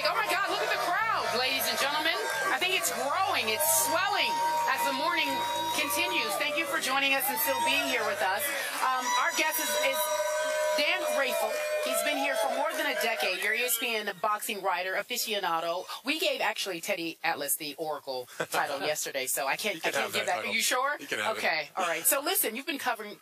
Oh my God, look at the crowd, ladies and gentlemen. I think it's growing, it's swelling as the morning continues. Thank you for joining us and still being here with us. Our guest is Dan Rafael. He's been here for more than a decade. Your ESPN boxing writer, aficionado. We gave actually Teddy Atlas the Oracle title yesterday, so I can't give that. Are you sure? You can have it. Okay, all right. So listen, you've been covering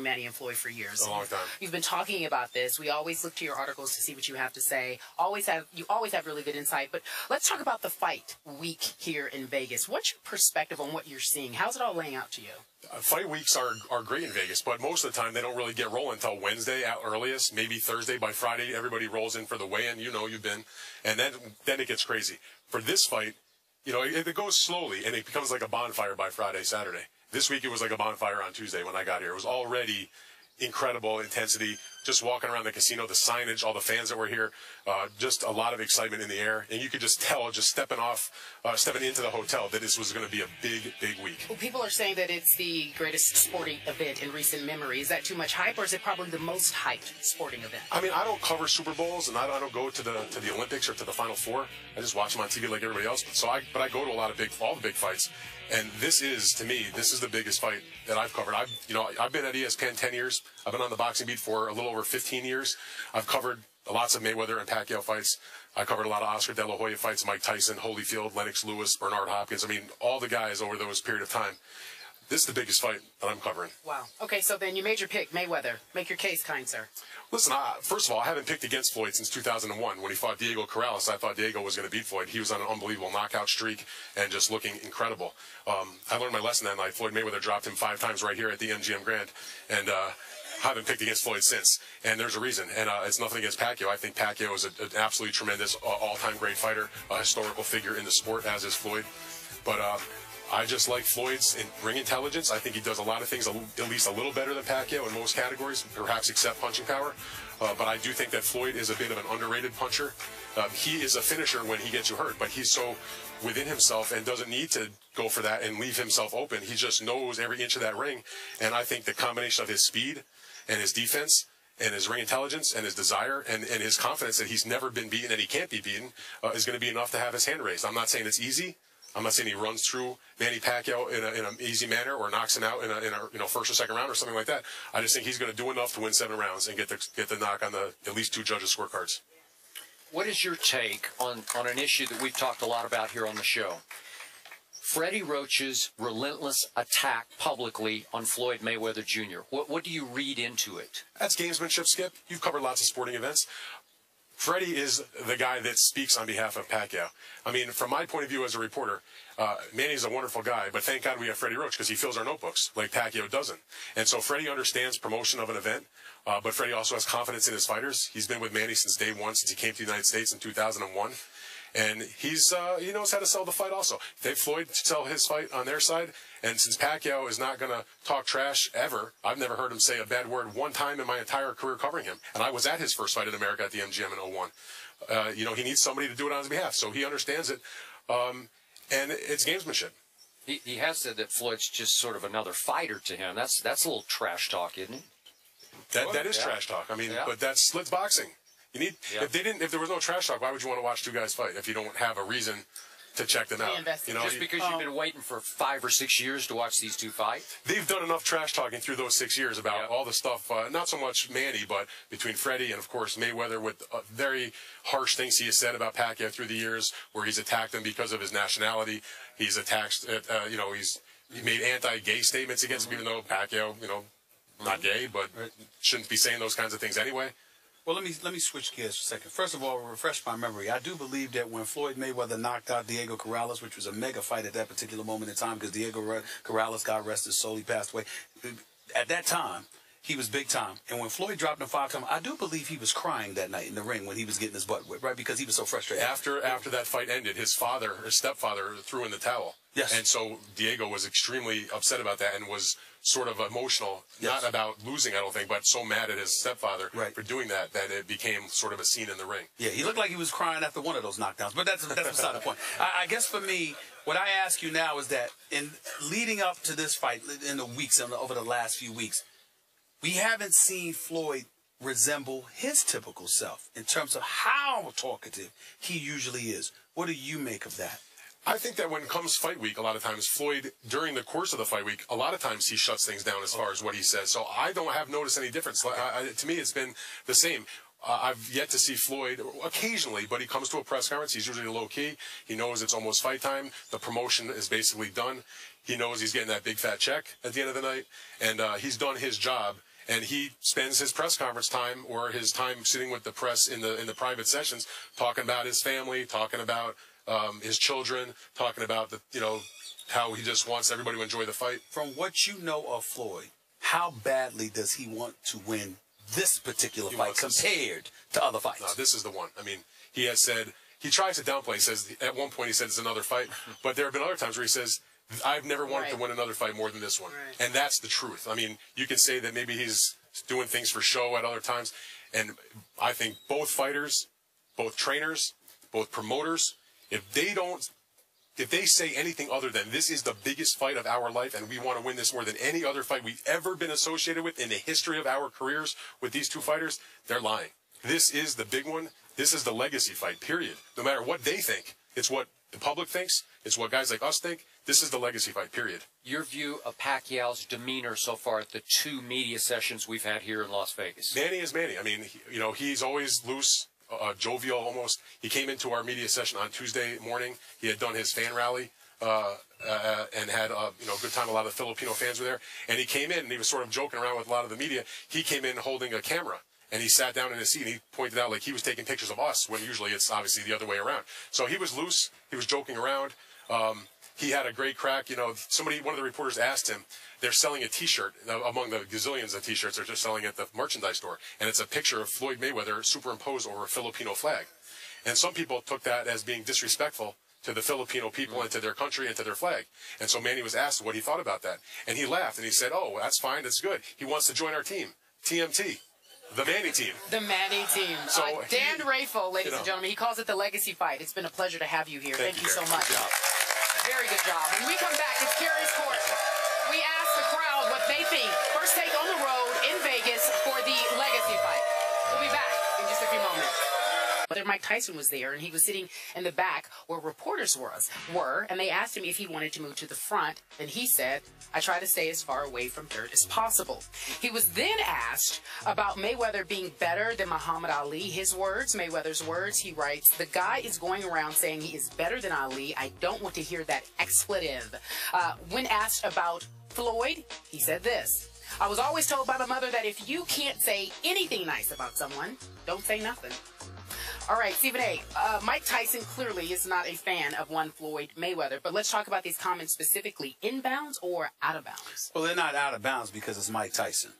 Manny and Floyd for years. A long time. You've been talking about this. We always look to your articles to see what you have to say. You always have really good insight. But let's talk about the fight week here in Vegas. What's your perspective on what you're seeing? How's it all laying out to you? Fight weeks are great in Vegas, but most of the time they don't really get rolling until Wednesday at earliest, maybe Thursday. By Friday, everybody rolls in for the weigh-in. You know, you've been, and then it gets crazy. For this fight, you know, it goes slowly, and it becomes like a bonfire by Friday, Saturday. This week it was like a bonfire on Tuesday when I got here. It was already incredible intensity. Just walking around the casino, the signage, all the fans that were here, just a lot of excitement in the air. And you could just tell, just stepping into the hotel, that this was going to be a big, big week. Well, people are saying that it's the greatest sporting event in recent memory. Is that too much hype, or is it probably the most hyped sporting event? I mean, I don't cover Super Bowls, and I don't go to the Olympics or to the Final Four. I just watch them on TV like everybody else. But I go to all the big fights. And this is, to me, this is the biggest fight that I've covered. I've been at ESPN 10 years. I've been on the boxing beat for a little over 15 years. I've covered lots of Mayweather and Pacquiao fights. I covered a lot of Oscar De La Hoya fights, Mike Tyson, Holyfield, Lennox Lewis, Bernard Hopkins. I mean, all the guys over those period of time. This is the biggest fight that I'm covering. Wow. Okay, so then you made your pick, Mayweather. Make your case, kind sir. Listen, first of all, I haven't picked against Floyd since 2001 when he fought Diego Corrales. I thought Diego was going to beat Floyd. He was on an unbelievable knockout streak and just looking incredible. I learned my lesson that night. Floyd Mayweather dropped him 5 times right here at the MGM Grand, and haven't picked against Floyd since. And there's a reason, and it's nothing against Pacquiao. I think Pacquiao is an absolutely tremendous, all-time great fighter, a historical figure in the sport, as is Floyd. But I just like Floyd's ring intelligence. I think he does a lot of things at least a little better than Pacquiao in most categories, perhaps except punching power. But I do think that Floyd is a bit of an underrated puncher. He is a finisher when he gets you hurt, but he's so within himself and doesn't need to go for that and leave himself open. He just knows every inch of that ring. And I think the combination of his speed and his defense and his ring intelligence and his desire and his confidence that he's never been beaten and he can't be beaten is going to be enough to have his hand raised. I'm not saying it's easy. I'm not saying he runs through Manny Pacquiao in an easy manner or knocks him out in a first or second round or something like that. I just think he's going to do enough to win 7 rounds and get the knock on at least 2 judges' scorecards. What is your take on an issue that we've talked a lot about here on the show? Freddie Roach's relentless attack publicly on Floyd Mayweather Jr. What do you read into it? That's gamesmanship, Skip. You've covered lots of sporting events. Freddie is the guy that speaks on behalf of Pacquiao. I mean, from my point of view as a reporter, Manny's a wonderful guy, but thank God we have Freddie Roach because he fills our notebooks like Pacquiao doesn't. And so Freddie understands promotion of an event, but Freddie also has confidence in his fighters. He's been with Manny since day one, since he came to the United States in 2001. And he knows how to sell the fight also. Floyd sell his fight on their side, and since Pacquiao is not going to talk trash ever, I've never heard him say a bad word one time in my entire career covering him. And I was at his first fight in America at the MGM in 01. He needs somebody to do it on his behalf, so he understands it. And it's gamesmanship. He has said that Floyd's just sort of another fighter to him. That's a little trash talk, isn't it? That is trash talk. I mean, but that's slits boxing. You need if there was no trash talk, why would you want to watch 2 guys fight if you don't have a reason to check them out? Just because you've been waiting for 5 or 6 years to watch these 2 fight? They've done enough trash talking through those 6 years about all the stuff, not so much Manny, but between Freddie and, of course, Mayweather with very harsh things he has said about Pacquiao through the years, where he's attacked him because of his nationality. He's attacked, he made anti-gay statements against him, even though Pacquiao, not gay, but shouldn't be saying those kinds of things anyway. Well, let me switch gears for a second. First of all, refresh my memory. I do believe that when Floyd Mayweather knocked out Diego Corrales, which was a mega fight at that particular moment in time, because Diego Corrales got arrested, soul, he passed away. At that time, he was big time. And when Floyd dropped him 5 times, I do believe he was crying that night in the ring when he was getting his butt whipped, right? Because he was so frustrated. After that fight ended, his stepfather, threw in the towel. Yes. And so Diego was extremely upset about that and was sort of emotional, not about losing, I don't think, but so mad at his stepfather for doing that it became sort of a scene in the ring. Yeah, he looked like he was crying after one of those knockdowns, but that's beside the point. I guess for me, what I ask you now is that in leading up to this fight in the weeks, over the last few weeks, we haven't seen Floyd resemble his typical self in terms of how talkative he usually is. What do you make of that? I think that when it comes fight week, a lot of times Floyd, during the course of the fight week, a lot of times he shuts things down as far as what he says. So I have noticed any difference. To me, it's been the same. I've yet to see Floyd occasionally, but he comes to a press conference. He's usually low-key. He knows it's almost fight time. The promotion is basically done. He knows he's getting that big fat check at the end of the night, and he's done his job. And he spends his press conference time or his time sitting with the press in the private sessions, talking about his family, talking about his children, talking about how he just wants everybody to enjoy the fight. From what you know of Floyd, how badly does he want to win this particular fight compared to other fights? No, this is the one. I mean, he has said, he tries to downplay. He says, at one point he said it's another fight, but there have been other times where he says, I've never wanted to win another fight more than this one. Right. And that's the truth. I mean, you can say that maybe he's doing things for show at other times. And I think both fighters, both trainers, both promoters, if they say anything other than this is the biggest fight of our life and we want to win this more than any other fight we've ever been associated with in the history of our careers with these two fighters, they're lying. This is the big one. This is the legacy fight, period. No matter what they think, it's what the public thinks. It's what guys like us think. This is the legacy fight, period. Your view of Pacquiao's demeanor so far at the two media sessions we've had here in Las Vegas? Manny is Manny. I mean, he's always loose, jovial almost. He came into our media session on Tuesday morning. He had done his fan rally and had a good time. A lot of the Filipino fans were there. And he came in and he was sort of joking around with a lot of the media. He came in holding a camera. And he sat down in his seat and he pointed out like he was taking pictures of us when usually it's obviously the other way around. So he was loose. He was joking around. He had a great crack. One of the reporters asked him, they're selling a T-shirt among the gazillions of T-shirts they're just selling at the merchandise store. And it's a picture of Floyd Mayweather superimposed over a Filipino flag. And some people took that as being disrespectful to the Filipino people and to their country and to their flag. And so Manny was asked what he thought about that. And he laughed and he said, oh, that's fine. That's good. He wants to join our team, TMT. The Manny team. The Manny team. So Dan Rafael, ladies and gentlemen, he calls it the legacy fight. It's been a pleasure to have you here. Thank you so much. Good job. Very good job. When we come back, it's Curious Court. We ask the crowd what they think. First take on the road in Vegas for the legacy fight. We'll be back in just a few moments. But Mike Tyson was there, and he was sitting in the back where reporters were, and they asked him if he wanted to move to the front, and he said, I try to stay as far away from dirt as possible. He was then asked about Mayweather being better than Muhammad Ali. His words, Mayweather's words, he writes, the guy is going around saying he is better than Ali. I don't want to hear that expletive. When asked about Floyd, he said this. I was always told by my mother that if you can't say anything nice about someone, don't say nothing. All right, Stephen A. Mike Tyson clearly is not a fan of one Floyd Mayweather, but let's talk about these comments specifically. Inbounds or out of bounds? Well, they're not out of bounds because it's Mike Tyson.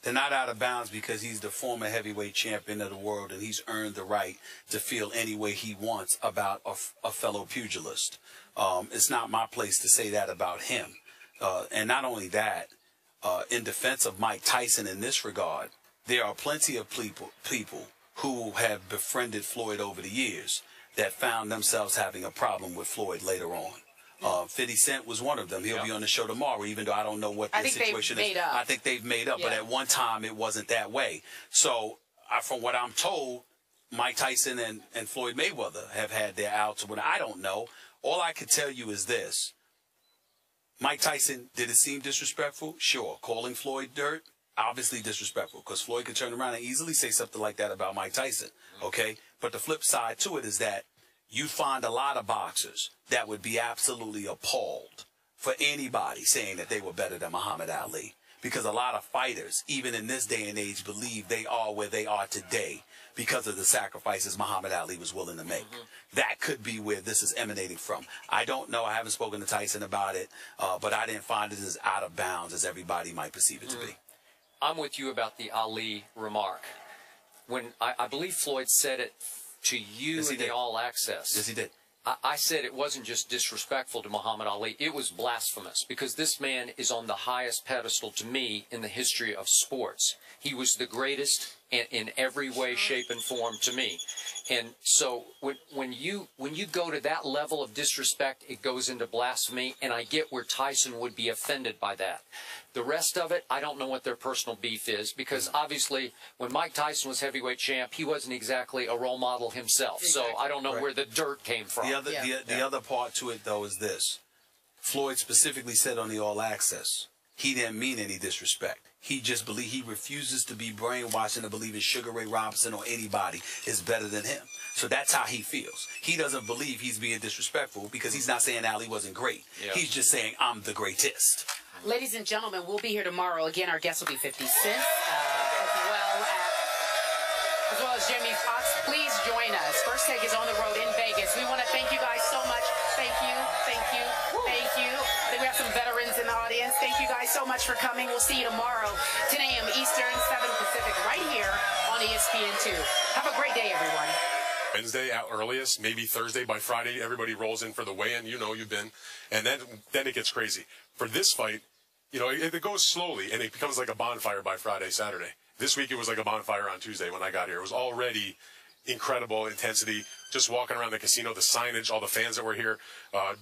They're not out of bounds because he's the former heavyweight champion of the world and he's earned the right to feel any way he wants about a fellow pugilist. It's not my place to say that about him. And not only that, in defense of Mike Tyson in this regard, there are plenty of people who have befriended Floyd over the years that found themselves having a problem with Floyd later on. 50 Cent was one of them. He'll be on the show tomorrow, even though I don't know what the situation is. I think they've made up, but at one time it wasn't that way. So from what I'm told, Mike Tyson and Floyd Mayweather have had their outs. But I don't know. All I can tell you is this. Mike Tyson, did it seem disrespectful? Sure. Calling Floyd dirt? Obviously disrespectful, because Floyd could turn around and easily say something like that about Mike Tyson, okay? But the flip side to it is that you find a lot of boxers that would be absolutely appalled for anybody saying that they were better than Muhammad Ali, because a lot of fighters, even in this day and age, believe they are where they are today because of the sacrifices Muhammad Ali was willing to make. That could be where this is emanating from. I don't know. I haven't spoken to Tyson about it, but I didn't find it as out of bounds as everybody might perceive it to be. I'm with you about the Ali remark. When I believe Floyd said it to you in the All Access. Yes, he did. I said it wasn't just disrespectful to Muhammad Ali. It was blasphemous, because this man is on the highest pedestal to me in the history of sports. He was the greatest in every way, shape, and form to me. And so when you go to that level of disrespect, it goes into blasphemy, and I get where Tyson would be offended by that. The rest of it, I don't know what their personal beef is, because obviously when Mike Tyson was heavyweight champ, he wasn't exactly a role model himself. Exactly. So I don't know where the dirt came from. The other part to it, though, is this. Floyd specifically said on the All Access, he didn't mean any disrespect. He just he refuses to be brainwashed into believing Sugar Ray Robinson or anybody is better than him. So that's how he feels. He doesn't believe he's being disrespectful because he's not saying Ali wasn't great. Yeah. He's just saying, I'm the greatest. Ladies and gentlemen, we'll be here tomorrow. Again, our guest will be 50 Cent, as well as Jimmy Fox. Please join us. First Take is on the road in Vegas. We want to thank you guys so much. Thank you, thank you, thank you. I think we have some veterans in the audience. Thank you guys so much for coming. We'll see you tomorrow, 10 a.m. Eastern, 7 Pacific, right here on ESPN2. Have a great day, everyone. Wednesday at earliest, maybe Thursday. By Friday, everybody rolls in for the weigh-in. You know you've been. And then it gets crazy. For this fight, you know, it goes slowly, and it becomes like a bonfire by Friday, Saturday. This week, it was like a bonfire on Tuesday when I got here. It was already incredible intensity. Just walking around the casino, the signage, all the fans that were here,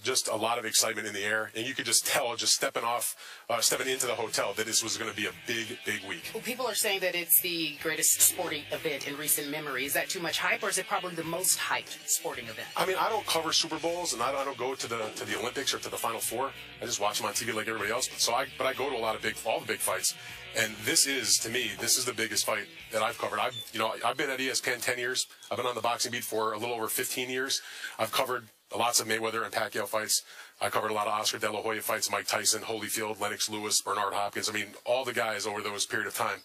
just a lot of excitement in the air. And you could just tell, just stepping into the hotel, that this was going to be a big, big week. Well, people are saying that it's the greatest sporting event in recent memory. Is that too much hype, or is it probably the most hyped sporting event? I mean, I don't cover Super Bowls, and I don't go to the Olympics or to the Final Four. I just watch them on TV like everybody else. But I go to all the big fights. And this is, to me, this is the biggest fight that I've covered. I've been at ESPN 10 years. I've been on the boxing beat for a little over 15 years. I've covered lots of Mayweather and Pacquiao fights. I covered a lot of Oscar De La Hoya fights, Mike Tyson, Holyfield, Lennox Lewis, Bernard Hopkins. I mean, all the guys over those period of time.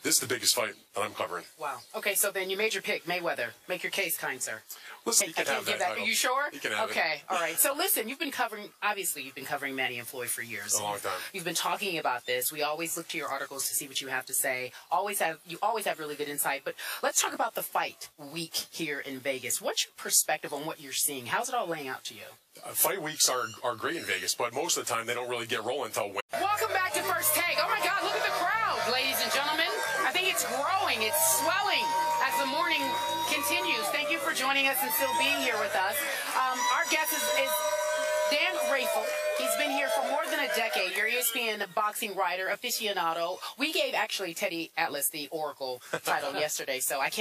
This is the biggest fight that I'm covering. Wow. Okay, so then you made your pick, Mayweather. Make your case, kind sir. Listen, you can have that title. Are you sure? You can have it. Okay, all right. So listen, you've been covering Manny and Floyd for years. A long time. You've been talking about this. We always look to your articles to see what you have to say. You always have really good insight. But let's talk about the fight week here in Vegas. What's your perspective on what you're seeing? How's it all laying out to you? Fight weeks are great in Vegas, but most of the time they don't really get rolling until Wednesday. Welcome back to First Take. Oh my God, look at the crowd, ladies and gentlemen. I think it's growing, it's swelling as the morning continues. Thank you for joining us and still being here with us. Our guest is Dan Rafael. He's been here for more than a decade. Your ESPN boxing writer, aficionado. We gave actually Teddy Atlas the Oracle title yesterday, so I can't.